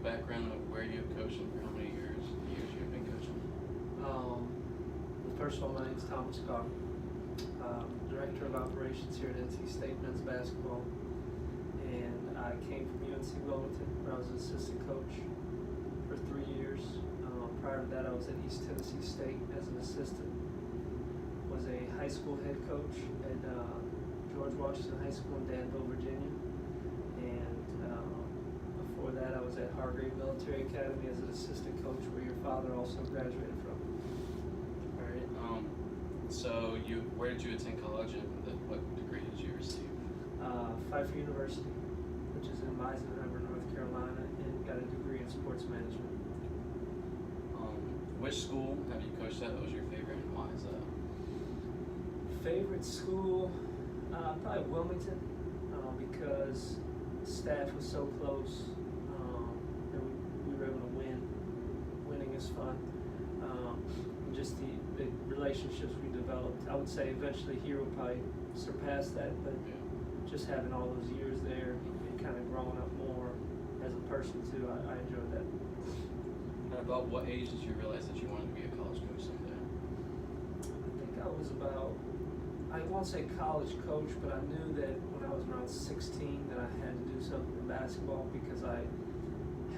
background of where you have coached and for how many years you've been coaching? First of all, my name is Thomas Carr. Director of Operations here at NC State Men's Basketball. And I came from UNC Wilmington, where I was an assistant coach for 3 years. Prior to that, I was at East Tennessee State as an assistant. Was a high school head coach at George Washington High School in Danville, Virginia. And before that, I was at Hargrave Military Academy as an assistant coach, where your father also graduated from. All right. So where did you attend college and what degree did you receive? Pfeiffer University, which is in Eisenhower, North Carolina, and got a degree in sports management. Which school have you coached at? What was your favorite and why is that? Favorite school, probably Wilmington, because the staff was so close, and we were able to win. Winning is fun. And just the relationships we developed. I would say eventually here will probably surpass that, but just having all those years there and kind of growing up more as a person too, I enjoyed that. And about what age did you realize that you wanted to be a college coach someday? I think I was about, I won't say college coach, but I knew that when I was around 16 that I had to do something in basketball because I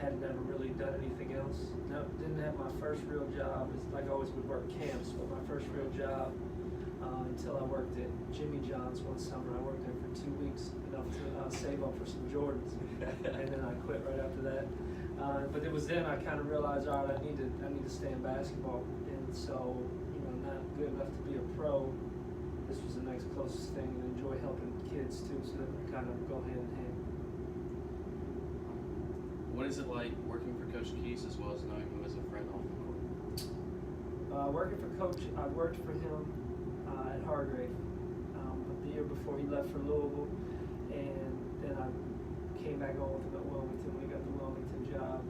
had never really done anything else. No, didn't have my first real job. It's like I always would work camps, but my first real job until I worked at Jimmy John's one summer. I worked there for 2 weeks, enough to save up for some Jordans, and then I quit right after that. But it was then I kind of realized, all right, I need to stay in basketball, and so not good enough to be a pro. This was the next closest thing, and enjoy helping kids too, so that we kind of go hand in hand. What is it like working for Coach Keys as well as knowing him as a friend off the court? Working for Coach, I worked for him at Hargrave the year before he left for Louisville, and then I came back on with him at Wilmington. We got the Wilmington job.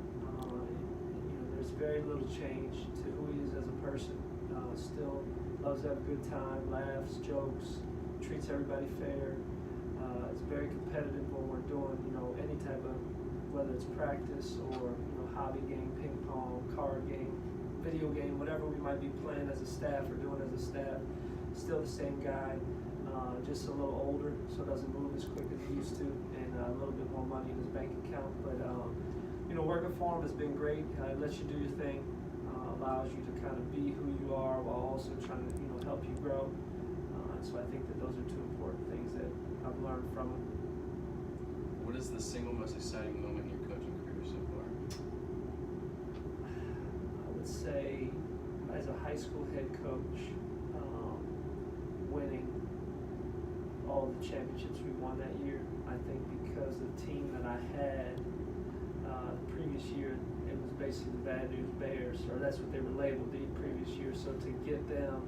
There's very little change to who he is as a person. Still loves to have a good time, laughs, jokes, treats everybody fair. It's very competitive when we're doing any type of, whether it's practice or hobby game, ping pong, card game, video game, whatever we might be playing as a staff or doing as a staff. Still the same guy, just a little older, so doesn't move as quick as he used to, and a little bit more money in his bank account. But working for him has been great. It lets you do your thing, allows you to kind of be who you are while also trying to help you grow. And so I think that those are two important things that I've learned from him. What is the single most exciting moment in your coaching career so far? I would say, as a high school head coach, winning all the championships we won that year. I think because the team that I had the previous year, it was basically the Bad News Bears, or that's what they were labeled the previous year. So to get them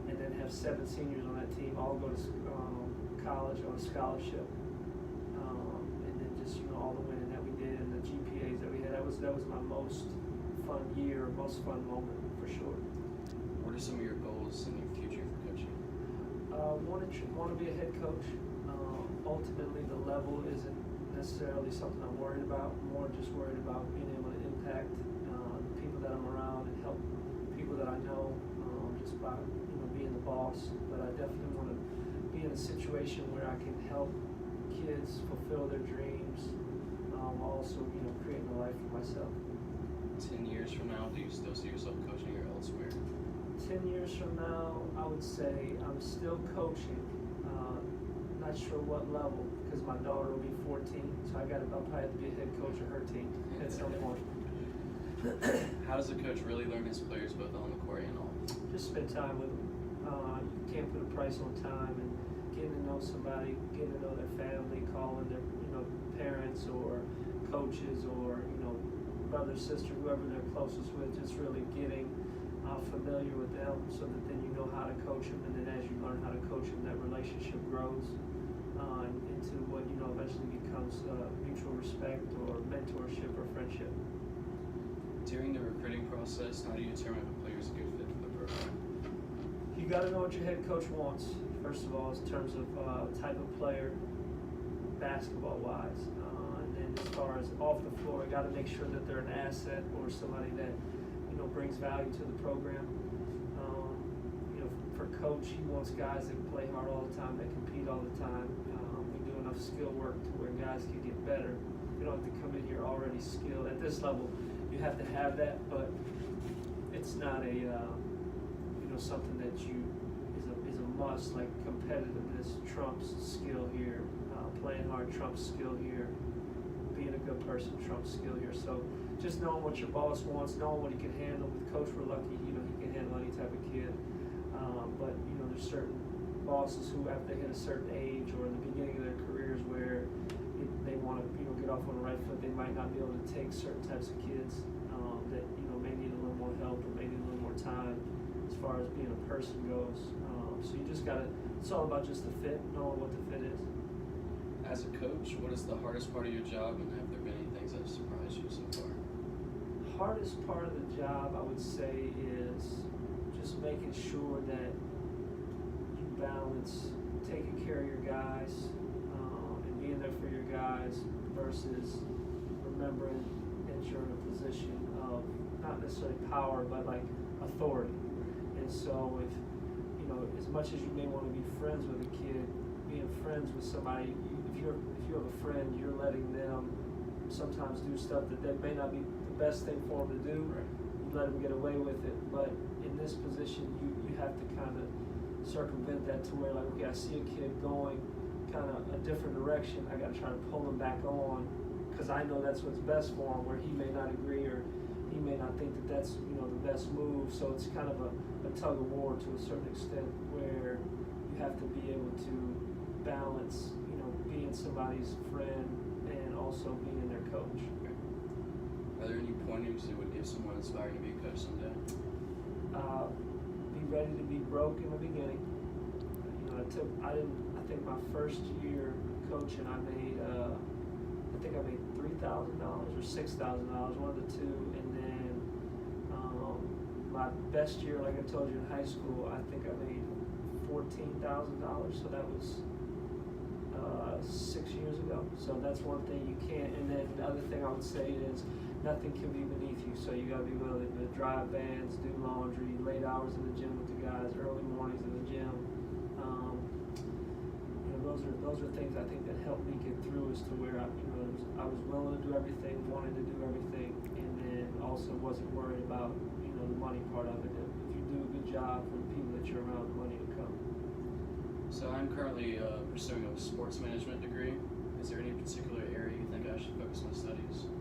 and then have 7 seniors on that team all go to college on a scholarship, and then just all the winning that we did and the GPAs that we had, that was my most fun year, most fun moment for sure. What are some of your goals in your future for coaching? Want to be a head coach. Ultimately, the level isn't necessarily something I'm worried about. I'm more just worried about being able to impact the people that I'm around and help people that I know just by being the boss. But I definitely want to be in a situation where I can help kids fulfill their dreams, while also creating a life for myself. 10 years from now, do you still see yourself coaching or elsewhere? 10 years from now, I would say I'm still coaching. Not sure what level, because my daughter will be 14, so I'll probably have to be a head coach of her team at some point. How does a coach really learn his players both on the court and off? Just spend time with them. You can't put a price on time, and getting to know somebody, getting to know their family, calling their parents or coaches or brother, sister, whoever they're closest with, just really getting familiar with them so that then you know how to coach them, and then as you learn how to coach them, that relationship grows into what eventually becomes mutual respect or mentorship or friendship. During the recruiting process, how do you determine if a player is a good fit for the program? You got to know what your head coach wants, first of all, in terms of type of player, basketball-wise, and then And as far as off the floor, you got to make sure that they're an asset or somebody that, you know, brings value to the program. You know, for coach, he wants guys that play hard all the time, that compete all the time. We do enough skill work to where guys can get better. You don't have to come in here already skilled. At this level, you have to have that, but it's not a you know, something that is a must. Like competitiveness trumps skill here. Playing hard trumps skill here. Being a good person trumps skill here. So just knowing what your boss wants, knowing what he can handle. With coach, we're lucky, you know, he can handle any type of kid. But you know, there's certain bosses who, after they hit a certain age or in the beginning of their careers, where they want to, you know, get off on the right foot, they might not be able to take certain types of kids that, you know, may need a little more help or may need a little more time as far as being a person goes. So you just gotta, it's all about just the fit, knowing what the fit is. As a coach, what is the hardest part of your job, and have there been any things that have surprised you so far? Hardest part of the job, I would say, is just making sure that you balance taking care of your guys and being there for your guys versus remembering that you're in a position of not necessarily power, but like authority. And so if, you know, as much as you may want to be friends with a kid, being friends with somebody, if you have a friend, you're letting them sometimes do stuff that may not be the best thing for them to do. Right. You let them get away with it, but in this position, you have to kind of circumvent that to where, like, okay, I see a kid going kind of a different direction, I got to try to pull him back on because I know that's what's best for him, where he may not agree or he may not think that that's, you know, the best move. So it's kind of a tug of war to a certain extent, where you have to be able to balance, you know, being somebody's friend and also being their coach. Are there any pointers you would give someone aspiring to be a coach someday? Be ready to be broke in the beginning. You know, I think my first year coaching, I made $3,000 or $6,000, one of the two, and then my best year, like I told you, in high school, I think I made $14,000. So that was 6 years ago. So that's one thing you can't. And then the other thing I would say is nothing can be beneath you. So you got to be willing to drive vans, do laundry, late hours in the gym with the guys, early mornings in the gym. You know, those are things I think that helped me get through, as to where I was willing to do everything, wanted to do everything, and then also wasn't worried about, you know, the money part of it. If you do a good job for the people that you're around, the money will come. So I'm currently pursuing a sports management degree. Is there any particular area you think I should focus my studies?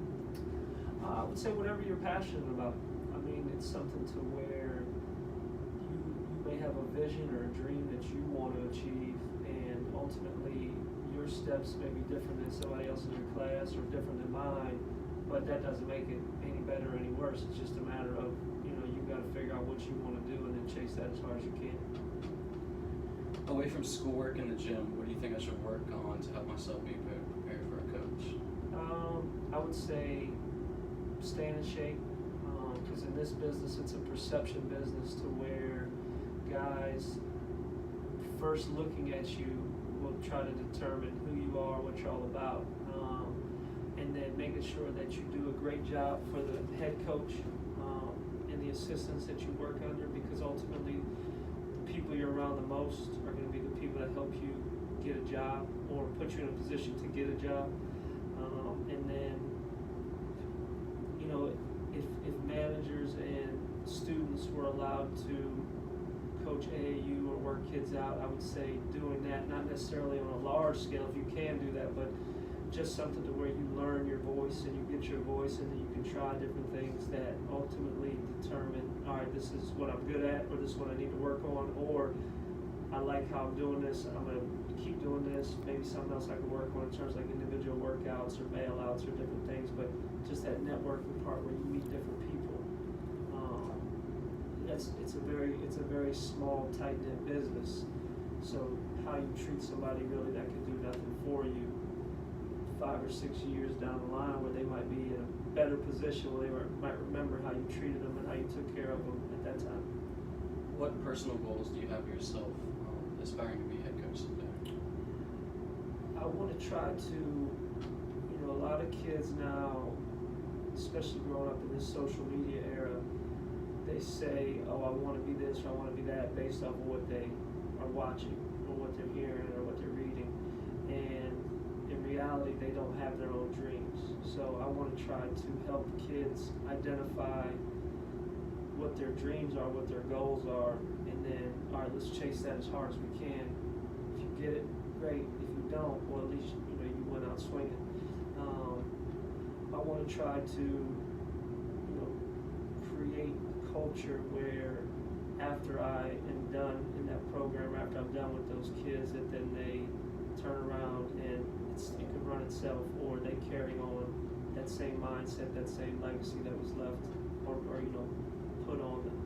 I would say whatever you're passionate about. I mean, it's something to where you may have a vision or a dream that you want to achieve, and ultimately your steps may be different than somebody else in your class or different than mine, but that doesn't make it any better or any worse. It's just a matter of, you know, you've got to figure out what you want to do and then chase that as hard as you can. Away from schoolwork and the gym, what do you think I should work on to help myself be prepared for a coach? I would say staying in shape, because in this business, it's a perception business, to where guys first looking at you will try to determine who you are, what you're all about, and then making sure that you do a great job for the head coach and the assistants that you work under, because ultimately the people you're around the most are going to be the people that help you get a job or put you in a position to get a job. And then, you know, if managers and students were allowed to coach AAU or work kids out, I would say doing that, not necessarily on a large scale if you can do that, but just something to where you learn your voice and you get your voice, and then you can try different things that ultimately determine, all right, this is what I'm good at, or this is what I need to work on, or I like how I'm doing this, I'm going to keep doing this, maybe something else I can work on in terms of like individual workouts or bailouts or different things, but just that networking part where you meet different people. It's a very small, tight-knit business, so how you treat somebody really that can do nothing for you 5 or 6 years down the line, where they might be in a better position, where they might remember how you treated them and how you took care of them at that time. What personal goals do you have for yourself aspiring to be head coach someday? I want to try to, you know, a lot of kids now, especially growing up in this social media era, they say, oh, I want to be this or I want to be that based off of what they are watching or what they're hearing or what they're reading. And in reality, they don't have their own dreams. So I want to try to help kids identify what their dreams are, what their goals are, and then, all right, let's chase that as hard as we can. If you get it, great. If you don't, well, at least you went out swinging. I want to try to create a culture where after I am done in that program, after I'm done with those kids, that then they turn around and it can run itself, or they carry on that same mindset, that same legacy that was left or put on them.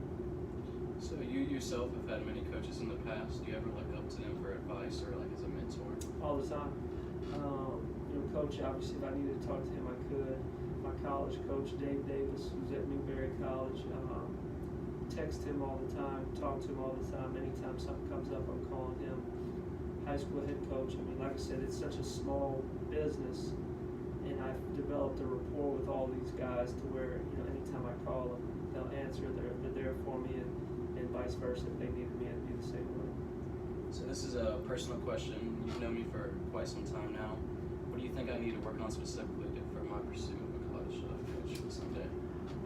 So you yourself have had many coaches in the past. Do you ever look up to them for advice or like as a mentor? All the time. Coach, obviously, if I needed to talk to him, I could. My college coach, Dave Davis, who's at Newberry College, text him all the time, talk to him all the time. Anytime something comes up, I'm calling him. High school head coach. I mean, like I said, it's such a small business, and I've developed a rapport with all these guys to where, anytime I call them, they'll answer. They're there for me, and vice versa. If they needed me, I'd be the same way. So this is a personal question. You've known me for quite some time now. What do you think I need to work on specifically for my pursuit of a college coach someday?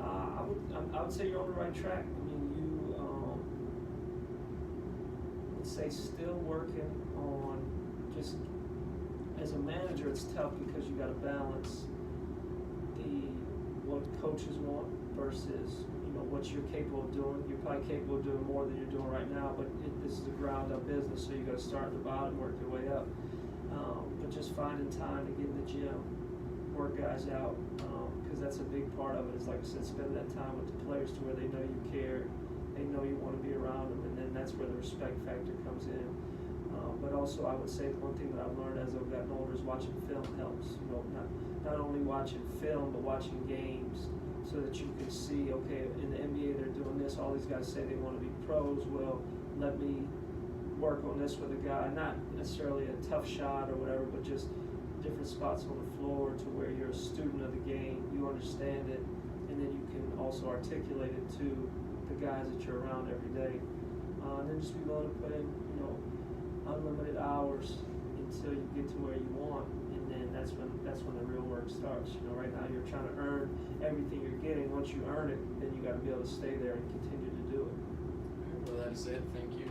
I would say you're on the right track. I mean, you would say still working on just as a manager. It's tough because you got to balance what coaches want versus what you're capable of doing. You're probably capable of doing more than you're doing right now, but this is a ground up business, so you got to start at the bottom, work your way up. But just finding time to get in the gym, work guys out, because that's a big part of it. Is like I said, spending that time with the players to where they know you care, they know you want to be around them, and then that's where the respect factor comes in. But also, I would say one thing that I've learned as I've gotten older is watching film helps. Not only watching film, but watching games, so that you can see, okay, in the NBA they're doing this. All these guys say they want to be pros. Well, let me work on this with a guy, not necessarily a tough shot or whatever, but just different spots on the floor to where you're a student of the game, you understand it, and then you can also articulate it to the guys that you're around every day. And then just be willing to put in, unlimited hours until you get to where you want, and then that's when the real work starts. Right now you're trying to earn everything you're getting. Once you earn it, then you got to be able to stay there and continue to do it. Well, that is it. Thank you.